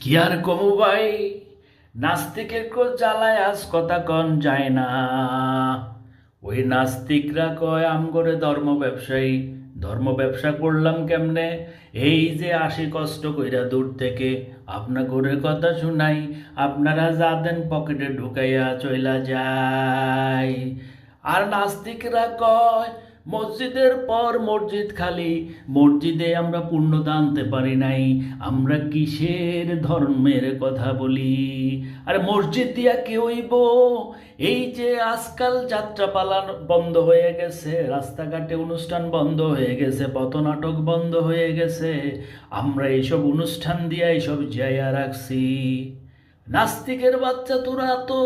কি আর কমু ভাই, নাস্তিকের জ্বালায় আজ কথা কন যায় না। ওই নাস্তিকরা কয় আমগরে ধর্ম ব্যবসা করলাম কেমনে? এই যে আসি কষ্ট কইরা দূর থেকে আপনা করে কথা শুনাই, আপনারা যা দেন পকেটে ঢুকাইয়া চইলা যায়। আর নাস্তিকরা কয় মসজিদের পর মসজিদ খালি, মসজিদে আমরা পূর্ণতা আনতে পারি নাই, আমরা কিসের ধর্মের কথা বলি? আরে মসজিদ দিয়া কি হইব? এই যে আজকাল যাত্রাপালা বন্ধ হয়ে গেছে, রাস্তাঘাটে অনুষ্ঠান বন্ধ হয়ে গেছে, পথনাটক বন্ধ হয়ে গেছে, আমরা এইসব অনুষ্ঠান দিয়া এইসব জায়গা রাখছি। নাস্তিকের বাচ্চা, তোরা তো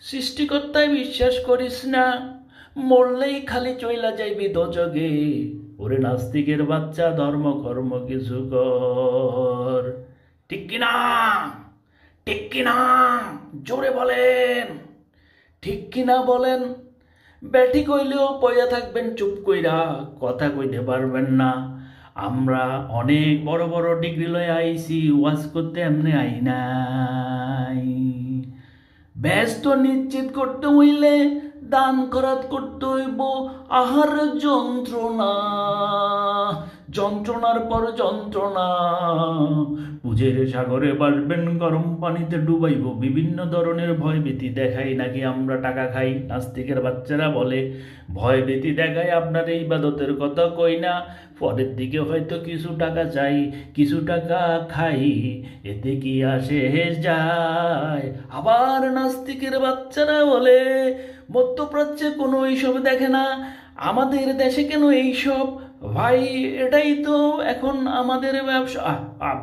সৃষ্টিকর্তায় বিশ্বাস করিস না, মরলেই খালি চইলা যাইবি দোজগে। ওরে নাস্তিকের বাচ্চা, ধর্ম কর্ম কিছু কর। ঠিক কিনা? ঠিক কিনা? জোরে বলেন। ঠিক কিনা বলেন। ব্যাটি কইলেও পয়য়া থাকবেন চুপ কইরা, কথা কইতে পারবেন না। আমরা অনেক বড় বড় ডিগ্রি লয়ে আইছি, ওয়াজ করতে এমনি আই নাই। ব্যস্ত নিশ্চিত করতে হইলে দান খরাত করতে হইব। আহার যন্ত্রণা, যন্ত্রণার পর যন্ত্রণা। পুজের সাগরে বাসবেন, গরম পানিতে ডুবাইব। বিভিন্ন ধরনের ভয়ভীতি দেখাই নাকি আমরা টাকা খাই। নাস্তিকের বাচ্চারা বলে ভয়ভীতি দেখাই আপনার এই ইবাদতের কথা কই না, পরের দিকে হয়তো কিছু টাকা চাই, কিছু টাকা খাই, এতে কি আসে যায়? আবার নাস্তিকের বাচ্চারা বলে মধ্যপ্রাচ্যে কোনো এইসব দেখে না, আমাদের দেশে কেন এইসব? ভাই, এটাই তো এখন আমাদের ব্যবসা।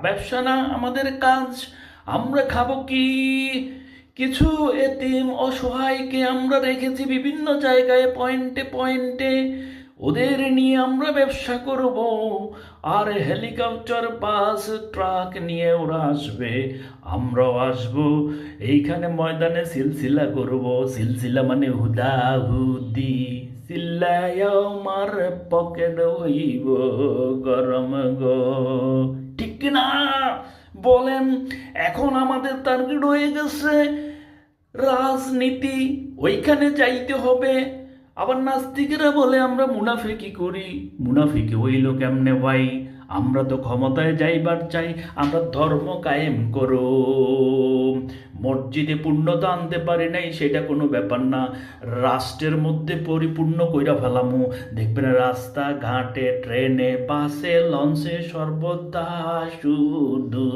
ব্যবসা না, আমাদের কাজ। আমরা খাবো কি? কিছু এতিম অসহায়কে আমরা রেখেছি বিভিন্ন জায়গায়, পয়েন্টে পয়েন্টে, ওদের নিয়ে আমরা ব্যবসা করব। আর হেলিকপ্টার, বাস, ট্রাক নিয়ে ওরা আসবে, আমরাও আসবো। এইখানে ময়দানে সিলসিলা করব। সিলসিলা মানে হুদাহুদি, চিল্লায় আমার পকেট হইব গরম গো। ঠিক না বলেন? এখন আমাদের টার্গেট হয়ে গেছে রাজনীতি, ওইখানে যাইতে হবে। আবার নাস্তিকেরা বলে আমরা মুনাফিকি করি। মুনাফিকি হইল কেমনে ভাই? আমরা তো ক্ষমতায় যাইবার চাই, আমরা ধর্ম কায়েম করো। মসজিদে পূর্ণতা আনতে পারি নাই, সেটা কোনো ব্যাপার না, রাষ্ট্রের মধ্যে পরিপূর্ণ কইরা ফেলামু। দেখবেন রাস্তা ঘাটে, ট্রেনে, বাসে, লঞ্চে সর্বদা শুধু